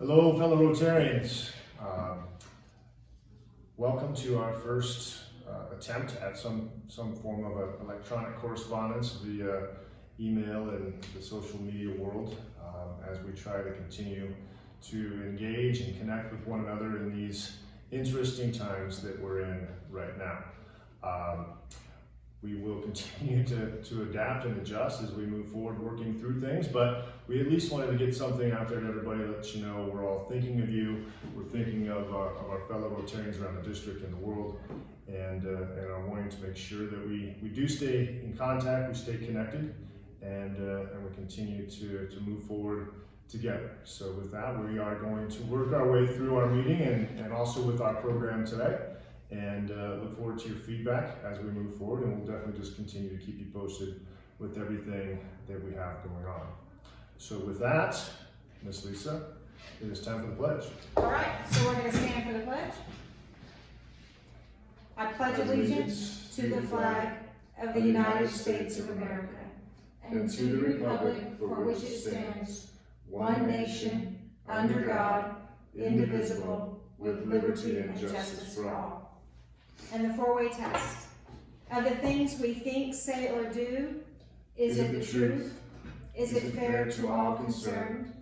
Hello, fellow Rotarians. Welcome to our first attempt at some form of electronic correspondence via email and the social media world as we try to continue to engage and connect with one another in these interesting times that we're in right now. We will continue to adapt and adjust as we move forward working through things, but we at least wanted to get something out there to everybody, let you know we're all thinking of you, we're thinking of our fellow Rotarians around the district and the world, and are wanting to make sure that we do stay in contact, we stay connected, and we continue to move forward together. So with that, we are going to work our way through our meeting and also with our program today. And look forward to your feedback as we move forward, and we'll definitely just continue to keep you posted with everything that we have going on. So with that, Miss Lisa, it is time for the pledge. All right, so we're going to stand for the pledge. I pledge allegiance to the flag of the United States of America and to the republic for which it stands, one nation, under God, indivisible, with liberty and justice for all. And the four-way test. Of the things we think, say, or do, is it the truth? Is it fair to all concerned?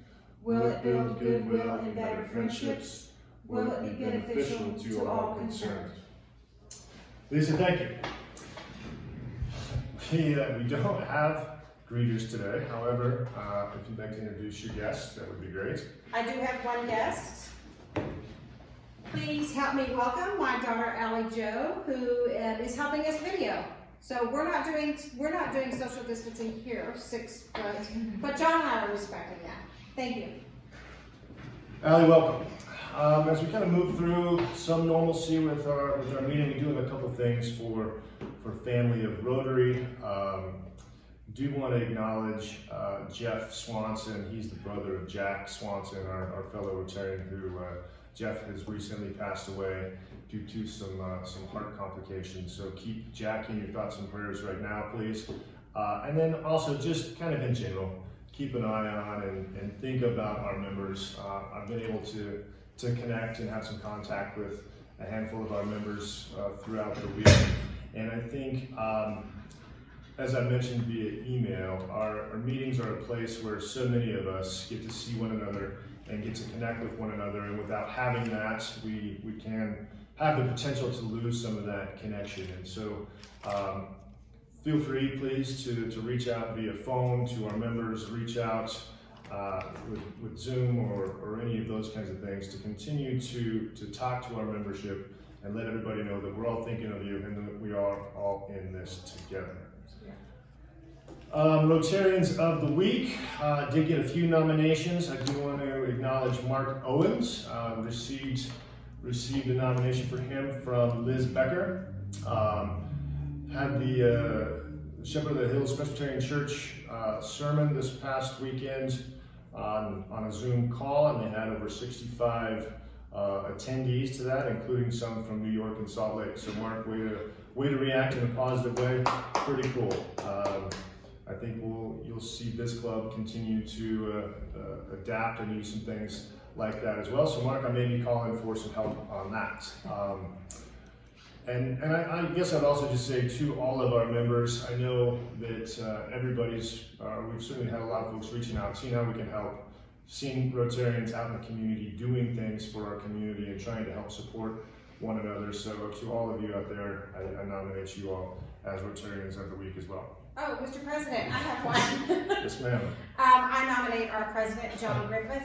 Will it build goodwill and better friendships? Will it be beneficial to all concerned? Lisa, thank you. We don't have greeters today. However, if you'd like to introduce your guest, that would be great. I do have one guest. Please help me welcome my daughter Allie Jo, who is helping us video. So we're not doing social distancing here, 6 foot, but John and I are respecting that. Thank you. Allie, welcome. As we kind of move through some normalcy with our meeting, we do have a couple things for family of Rotary. Do want to acknowledge Jeff Swanson. He's the brother of Jack Swanson, our fellow Rotarian who Jeff has recently passed away due to some heart complications. So keep Jack in your thoughts and prayers right now, please. And then also just kind of in general, keep an eye on and think about our members. I've been able to connect and have some contact with a handful of our members throughout the week. And I think, as I mentioned via email, our meetings are a place where so many of us get to see one another and get to connect with one another, and without having that, we can have the potential to lose some of that connection. And so feel free, please, to reach out via phone to our members, reach out with Zoom or any of those kinds of things to continue to talk to our membership and let everybody know that we're all thinking of you and that we are all in this together. Rotarians of the Week did get a few nominations. I do want to acknowledge Mark Owens, received a nomination for him from Liz Becker. Had the Shepherd of the Hills Presbyterian Church sermon this past weekend on a Zoom call, and they had over 65 attendees to that, including some from New York and Salt Lake. So Mark, way to react in a positive way. Pretty cool. I think you'll see this club continue to adapt and use some things like that as well. So Mark, I may be calling for some help on that. And I guess I'd also just say to all of our members, I know that we've certainly had a lot of folks reaching out, seeing how we can help, seeing Rotarians out in the community doing things for our community and trying to help support one another. So to all of you out there, I nominate you all as Rotarians of the Week as well. Oh, Mr. President, I have one. Yes, ma'am. I nominate our President John Griffith.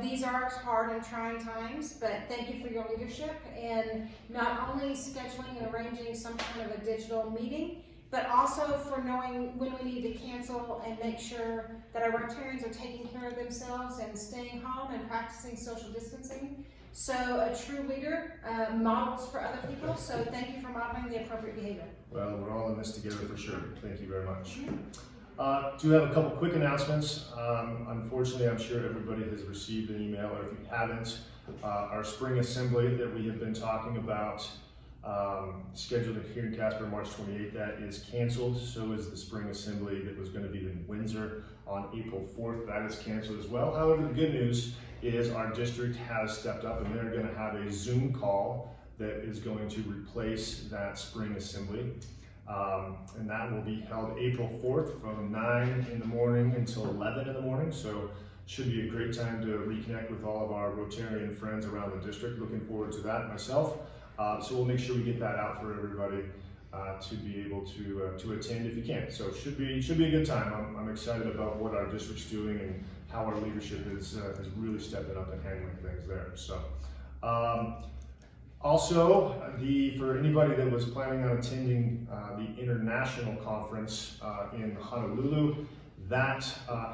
These are hard and trying times, but thank you for your leadership and not only scheduling and arranging some kind of a digital meeting, but also for knowing when we need to cancel and make sure that our Rotarians are taking care of themselves and staying home and practicing social distancing. So a true leader models for other people, so thank you for modeling the appropriate behavior. Well, we're all in this together for sure. Thank you very much. Do have a couple quick announcements. Unfortunately, I'm sure everybody has received an email, or if you haven't, our spring assembly that we have been talking about scheduled here in Casper March 28th. That is canceled. So is the spring assembly that was going to be in Windsor on April 4th. That is canceled as well. However, the good news is our district has stepped up and they're going to have a Zoom call that is going to replace that spring assembly. And that will be held April 4th from 9 in the morning until 11 in the morning. So should be a great time to reconnect with all of our Rotarian friends around the district. Looking forward to that myself. So we'll make sure we get that out for everybody to be able to attend if you can. So it should be a good time. I'm excited about what our district's doing and how our leadership is really stepping up and handling things there. So also, for anybody that was planning on attending the international conference in Honolulu, that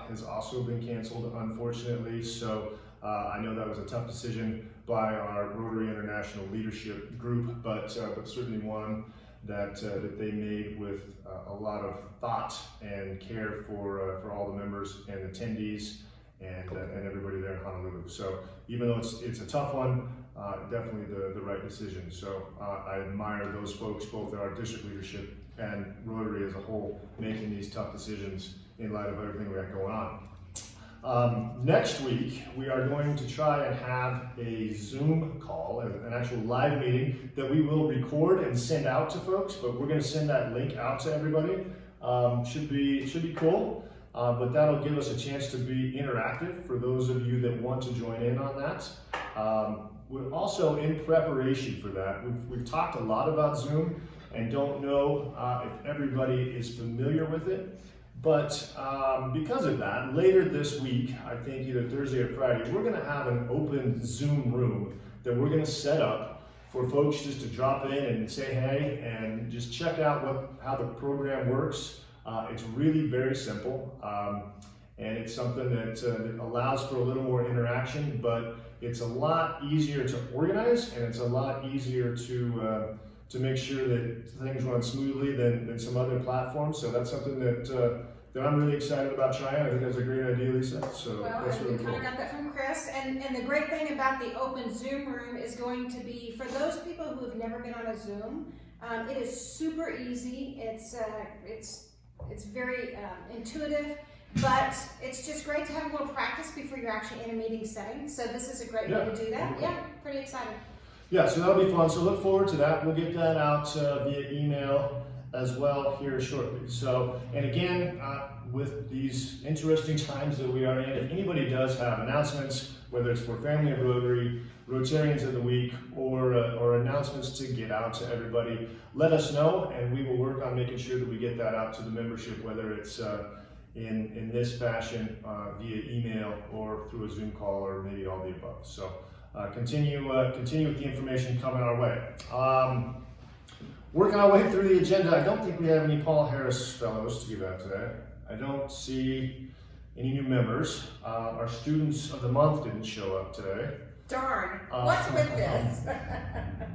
has also been canceled, unfortunately. So I know that was a tough decision by our Rotary International leadership group, but certainly one that they made with a lot of thought and care for all the members and attendees and everybody there in Honolulu. So even though it's a tough one, definitely the right decision. So I admire those folks, both our district leadership and Rotary as a whole, making these tough decisions in light of everything we got going on. Next week, we are going to try and have a Zoom call, an actual live meeting that we will record and send out to folks, but we're going to send that link out to everybody. Should be cool, but that'll give us a chance to be interactive for those of you that want to join in on that. We're also in preparation for that. We've talked a lot about Zoom and don't know if everybody is familiar with it. But because of that, later this week, I think either Thursday or Friday, we're going to have an open Zoom room that we're going to set up for folks just to drop in and say hey and just check out how the program works. It's really very simple, and it's something that allows for a little more interaction, but it's a lot easier to organize and it's a lot easier to make sure that things run smoothly than some other platforms. So that's something that I'm really excited about trying. I think that's a great idea, Lisa. So that's really cool. We kind of got that from Chris. And the great thing about the open Zoom room is going to be, for those people who have never been on a Zoom, it is super easy. It's very intuitive, but it's just great to have a little practice before you're actually in a meeting setting. So this is a great way to do that. Yeah, pretty excited. Yeah, so that'll be fun. So look forward to that. We'll get that out via email as well here shortly. So, and again, with these interesting times that we are in, if anybody does have announcements, whether it's for Family of Rotary, Rotarians of the Week, or announcements to get out to everybody, let us know, and we will work on making sure that we get that out to the membership, whether it's in this fashion via email or through a Zoom call or maybe all the above. So continue with the information coming our way. Working our way through the agenda, I don't think we have any Paul Harris Fellows to give out today. I don't see any new members. Our Students of the Month didn't show up today. Darn, what's with this?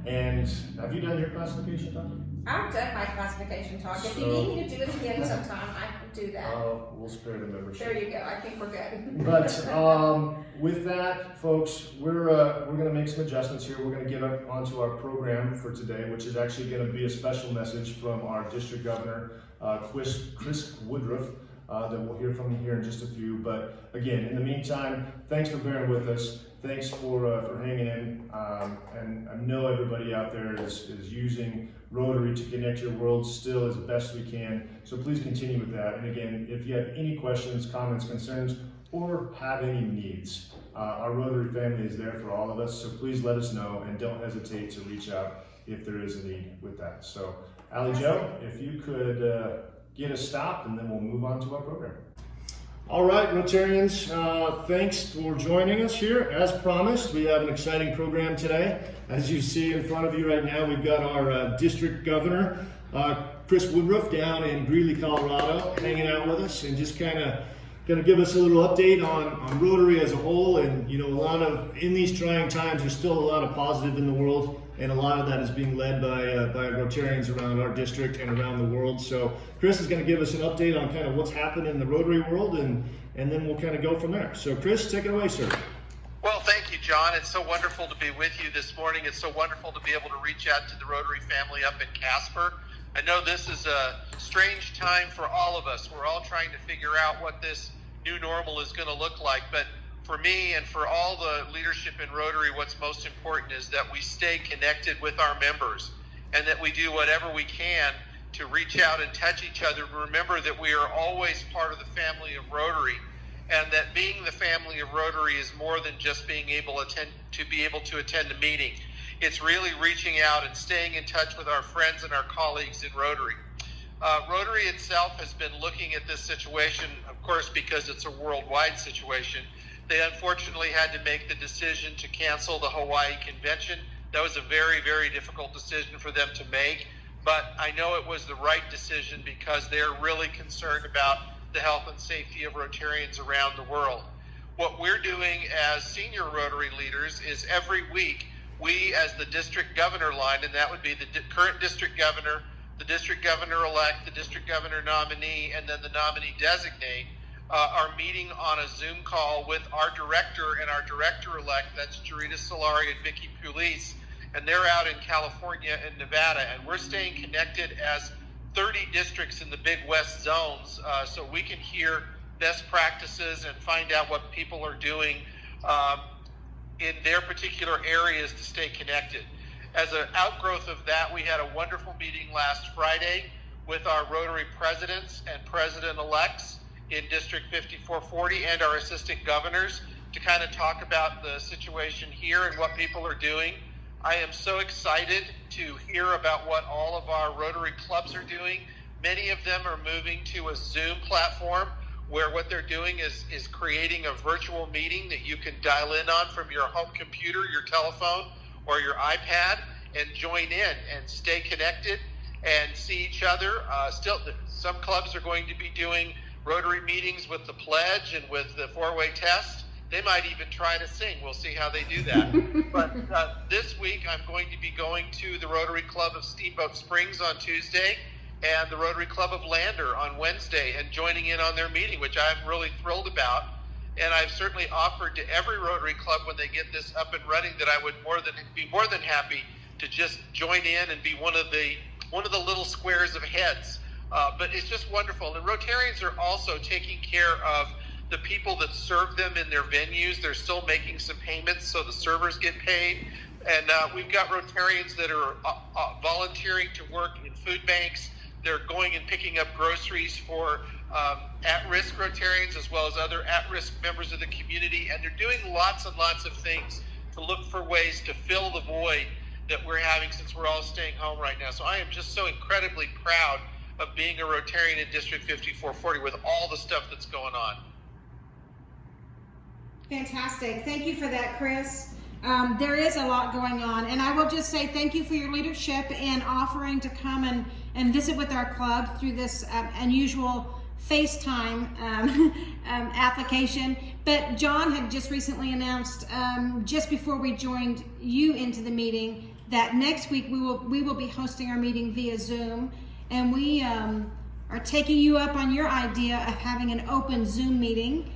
And have you done your classification talk? I've done my classification talk. If you need me to do it again sometime, I can do that. We'll spare the membership. There you go. I think we're good. But with that, folks, we're going to make some adjustments here. We're going to get onto our program for today, which is actually going to be a special message from our district governor, Chris Woodruff, that we'll hear from here in just a few. But again, in the meantime, thanks for bearing with us. Thanks for hanging in. And I know everybody out there is using Rotary to connect your world still as best we can. So please continue with that. And again, if you have any questions, comments, concerns, or have any needs, our Rotary family is there for all of us. So please let us know and don't hesitate to reach out if there is a need with that. So Allie Jo, if you could get us stopped and then we'll move on to our program. All right, Rotarians, thanks for joining us here. As promised, we have an exciting program today. As you see in front of you right now, we've got our district governor, Chris Woodruff, down in Greeley, Colorado, hanging out with us and just kind of going to give us a little update on Rotary as a whole. And, you know, in these trying times, there's still a lot of positive in the world. And a lot of that is being led by Rotarians around our district and around the world. So Chris is going to give us an update on kind of what's happened in the Rotary world, and then we'll kind of go from there. So Chris, take it away, sir. Well, thank you, John. It's so wonderful to be with you this morning. It's so wonderful to be able to reach out to the Rotary family up in Casper. I know this is a strange time for all of us. We're all trying to figure out what this new normal is going to look like. But for me and for all the leadership in Rotary, what's most important is that we stay connected with our members and that we do whatever we can to reach out and touch each other. Remember that we are always part of the family of Rotary, and that being the family of Rotary is more than just being able to attend a meeting. It's really reaching out and staying in touch with our friends and our colleagues in Rotary. Rotary itself has been looking at this situation, of course, because it's a worldwide situation. They unfortunately had to make the decision to cancel the Hawaii convention. That was a very, very difficult decision for them to make, but I know it was the right decision because they're really concerned about the health and safety of Rotarians around the world. What we're doing as senior Rotary leaders is every week, we as the district governor line, and that would be the current district governor, the district governor-elect, the district governor nominee, and then the nominee designate, are meeting on a Zoom call with our director and our director-elect, that's Jarita Solari and Vicky Pulis, and they're out in California and Nevada, and we're staying connected as 30 districts in the Big West zones, so we can hear best practices and find out what people are doing in their particular areas to stay connected. As an outgrowth of that, we had a wonderful meeting last Friday with our Rotary presidents and president-elects in District 5440 and our assistant governors to kind of talk about the situation here and what people are doing. I am so excited to hear about what all of our Rotary clubs are doing. Many of them are moving to a Zoom platform where what they're doing is creating a virtual meeting that you can dial in on from your home computer, your telephone, or your iPad and join in and stay connected and see each other. Still, some clubs are going to be doing Rotary meetings with the pledge and with the four-way test. They might even try to sing. We'll see how they do that. But this week, I'm going to be going to the Rotary Club of Steamboat Springs on Tuesday and the Rotary Club of Lander on Wednesday and joining in on their meeting, which I'm really thrilled about. And I've certainly offered to every Rotary Club when they get this up and running that I would be more than happy to just join in and be one of the little squares of heads. But it's just wonderful. And Rotarians are also taking care of the people that serve them in their venues. They're still making some payments so the servers get paid. And we've got Rotarians that are volunteering to work in food banks. They're going and picking up groceries for at-risk Rotarians as well as other at-risk members of the community. And they're doing lots and lots of things to look for ways to fill the void that we're having since we're all staying home right now. So I am just so incredibly proud of being a Rotarian in District 5440 with all the stuff that's going on. Fantastic. Thank you for that, Chris. There is a lot going on, and I will just say thank you for your leadership in offering to come and visit with our club through this unusual FaceTime application. But John had just recently announced, just before we joined you into the meeting, that next week we will be hosting our meeting via Zoom, and we are taking you up on your idea of having an open Zoom meeting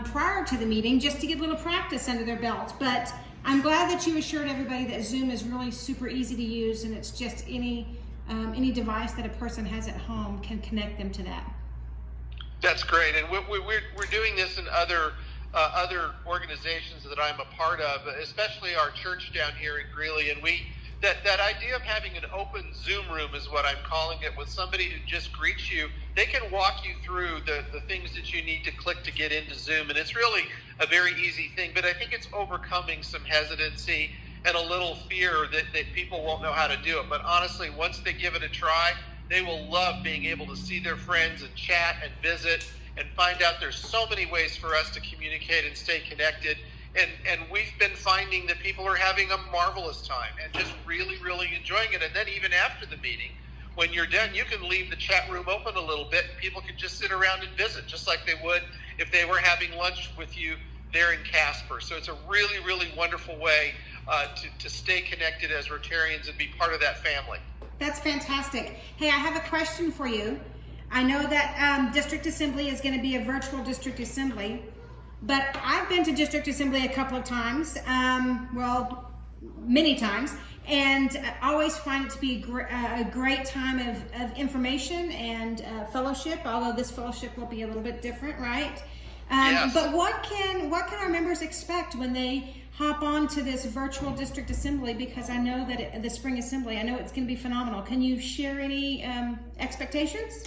prior to the meeting, just to get a little practice under their belt. But I'm glad that you assured everybody that Zoom is really super easy to use, and it's just any device that a person has at home can connect them to that. That's great, and we're doing this in other organizations that I'm a part of, especially our church down here in Greeley, and that idea of having an open Zoom room is what I'm calling it, with somebody who just greets you. They can walk you through the things that you need to click to get into Zoom, and it's really a very easy thing, but I think it's overcoming some hesitancy and a little fear that people won't know how to do it. But honestly, once they give it a try, they will love being able to see their friends and chat and visit and find out there's so many ways for us to communicate and stay connected. And we've been finding that people are having a marvelous time and just really, really enjoying it. And then even after the meeting, when you're done, you can leave the chat room open a little bit. People can just sit around and visit, just like they would if they were having lunch with you there in Casper. So it's a really, really wonderful way to stay connected as Rotarians and be part of that family. That's fantastic. Hey, I have a question for you. I know that district assembly is going to be a virtual district assembly. but I've been to district assembly a couple of times, many times, and I always find it to be a great time of information and fellowship, although this fellowship will be a little bit different, right? Yes. But what can our members expect when they hop on to this virtual district assembly? Because I know that the spring assembly, I know it's going to be phenomenal. Can you share any expectations?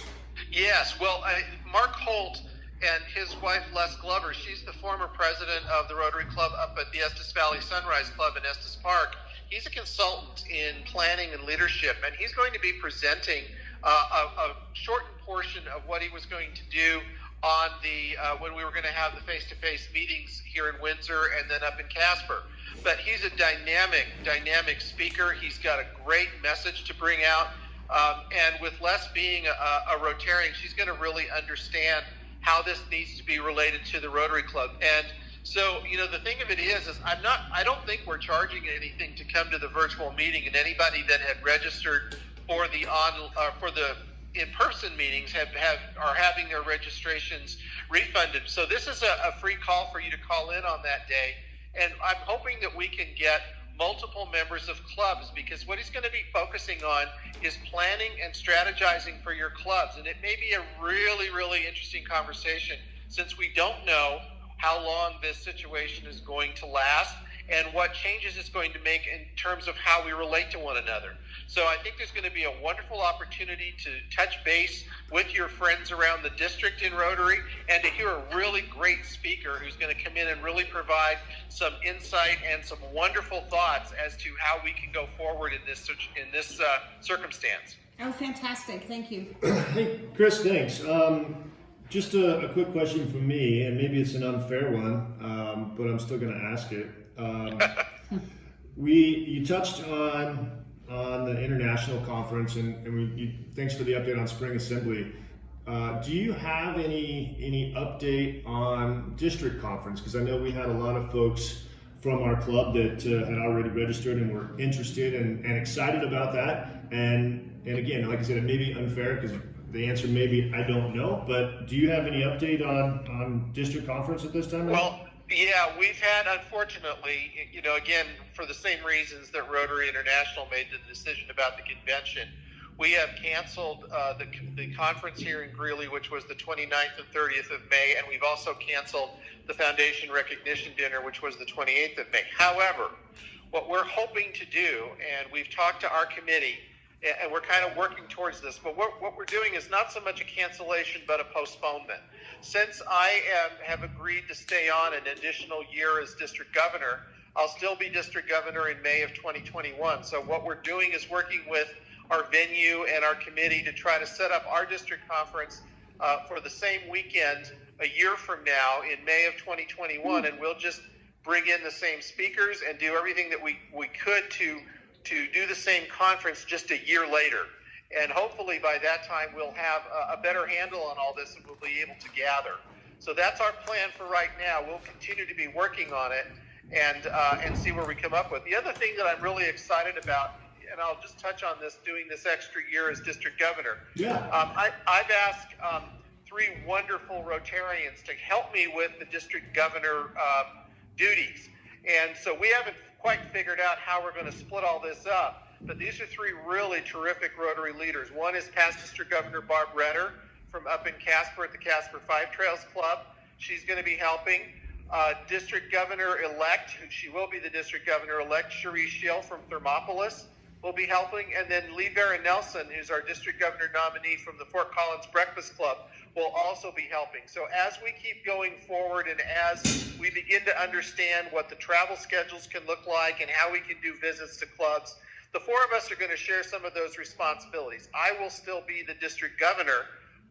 Yes. Well, Mark Holt and his wife Les Glover, she's the former president of the Rotary Club up at the Estes Valley Sunrise Club in Estes Park. He's a consultant in planning and leadership, and he's going to be presenting a shortened portion of what he was going to do on when we were going to have the face-to-face meetings here in Windsor and then up in Casper. But he's a dynamic speaker. He's got a great message to bring out. And with Les being a Rotarian, she's going to really understand how this needs to be related to the Rotary Club. And so, the thing of it is I don't think we're charging anything to come to the virtual meeting, and anybody that had registered for the in-person meetings are having their registrations refunded. So this is a free call for you to call in on that day. And I'm hoping that we can get multiple members of clubs, because what he's going to be focusing on is planning and strategizing for your clubs. And it may be a really, really interesting conversation, since we don't know how long this situation is going to last and what changes it's going to make in terms of how we relate to one another. So I think there's going to be a wonderful opportunity to touch base with your friends around the district in Rotary, and to hear a really great speaker who's going to come in and really provide some insight and some wonderful thoughts as to how we can go forward in this circumstance. Oh, fantastic. Thank you. Hey, Chris, thanks. Just a quick question from me, and maybe it's an unfair one, but I'm still going to ask it. You touched on the international conference, and thanks for the update on spring assembly. Do you have any update on district conference? Because I know we had a lot of folks from our club that had already registered and were interested and excited about that. And again, like I said, it may be unfair because the answer may be I don't know. But do you have any update on district conference at this time? Well, yeah, we've had, unfortunately, again, for the same reasons that Rotary International made the decision about the convention, we have canceled the conference here in Greeley, which was the 29th and 30th of May, and we've also canceled the Foundation Recognition Dinner, which was the 28th of May. However, what we're hoping to do, and we've talked to our committee, and we're kind of working towards this, but what we're doing is not so much a cancellation, but a postponement. Since I have agreed to stay on an additional year as district governor, I'll still be district governor in May of 2021. So what we're doing is working with our venue and our committee to try to set up our district conference for the same weekend a year from now in May of 2021, and we'll just bring in the same speakers and do everything that we could to do the same conference just a year later. And hopefully by that time we'll have a better handle on all this, and we'll be able to gather. So that's our plan for right now. We'll continue to be working on it and see where we come up with. The other thing that I'm really excited about, and I'll just touch on this, doing this extra year as district governor. Yeah. I've asked 3 wonderful Rotarians to help me with the district governor duties. And so we haven't quite figured out how we're going to split all this up. But these are 3 really terrific Rotary leaders. One is past District Governor Barb Redder from up in Casper at the Casper 5 Trails Club. She's going to be helping. District Governor-elect, she will be the District Governor-elect, Cherie Schill from Thermopolis will be helping. And then Lee Vera Nelson, who's our District Governor nominee from the Fort Collins Breakfast Club, will also be helping. So as we keep going forward and as we begin to understand what the travel schedules can look like and how we can do visits to clubs, the 4 of us are going to share some of those responsibilities. I will still be the district governor,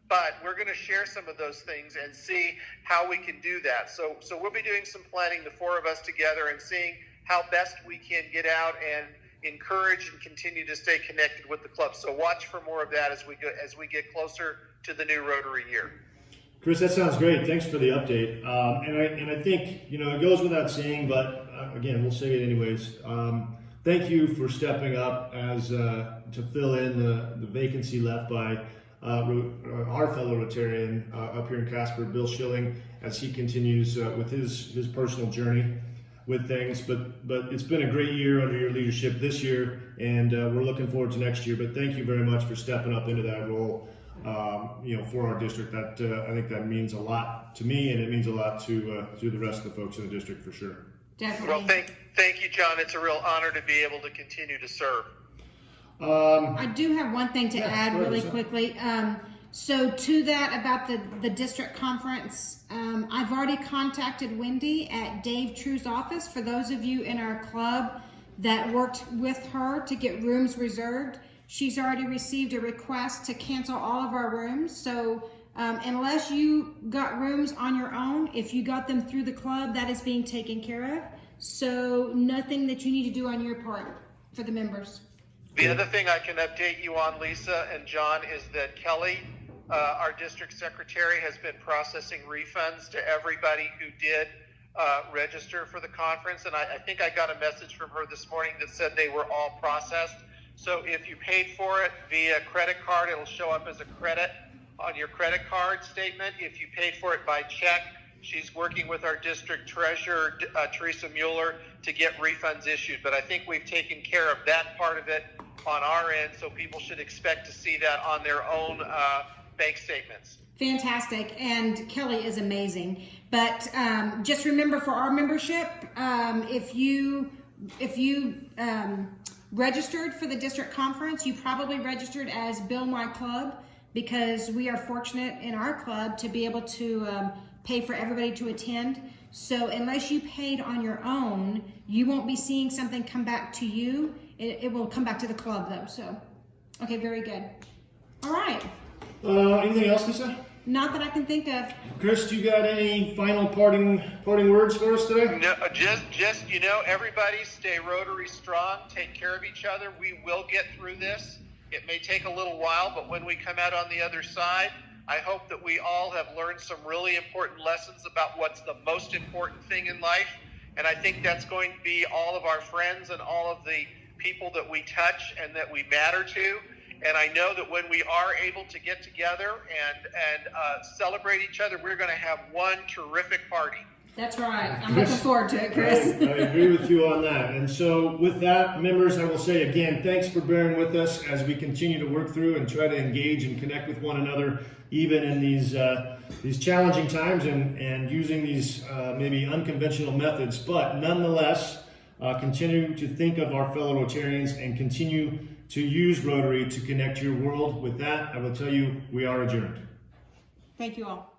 but we're going to share some of those things and see how we can do that. So we'll be doing some planning, the 4 of us together, and seeing how best we can get out and encourage and continue to stay connected with the club. So watch for more of that as we get closer to the new Rotary year. Chris, that sounds great. Thanks for the update. And I think it goes without saying, but again, we'll say it anyways. Thank you for stepping up as to fill in the vacancy left by our fellow Rotarian up here in Casper, Bill Schilling, as he continues with his personal journey with things. But it's been a great year under your leadership this year, and we're looking forward to next year. But thank you very much for stepping up into that role, for our district. That I think that means a lot to me, and it means a lot to the rest of the folks in the district for sure. Definitely. Well, thank you, John. It's a real honor to be able to continue to serve. I do have one thing to add go ahead, really Lisa. quickly. So to that about the district conference, I've already contacted Wendy at Dave True's office. For those of you in our club that worked with her to get rooms reserved, she's already received a request to cancel all of our rooms. So unless you got rooms on your own, if you got them through the club, that is being taken care of. So nothing that you need to do on your part for the members. The other thing I can update you on, Lisa and John, is that Kelly, our district secretary, has been processing refunds to everybody who did register for the conference. And I think I got a message from her this morning that said they were all processed. So if you paid for it via credit card, it'll show up as a credit on your credit card statement. If you paid for it by check, she's working with our district treasurer, Teresa Mueller, to get refunds issued. But I think we've taken care of that part of it on our end, so people should expect to see that on their own bank statements. Fantastic, and Kelly is amazing. But just remember, for our membership, if you registered for the district conference, you probably registered as Bill My Club, because we are fortunate in our club to be able to pay for everybody to attend. So unless you paid on your own, you won't be seeing something come back to you. It will come back to the club though. So, okay, very good. All right. Anything else, Lisa? Not that I can think of. Chris, you got any final parting words for us today? No, just everybody stay Rotary strong. Take care of each other. We will get through this. It may take a little while, but when we come out on the other side, I hope that we all have learned some really important lessons about what's the most important thing in life. And I think that's going to be all of our friends and all of the people that we touch and that we matter to. And I know that when we are able to get together and celebrate each other, we're going to have one terrific party. That's right. I'm looking forward to it, Chris. I agree with you on that. And so with that, members, I will say again, thanks for bearing with us as we continue to work through and try to engage and connect with one another, even in these challenging times and using these maybe unconventional methods. But nonetheless, continue to think of our fellow Rotarians and continue to use Rotary to connect your world. With that, I will tell you, we are adjourned. Thank you all.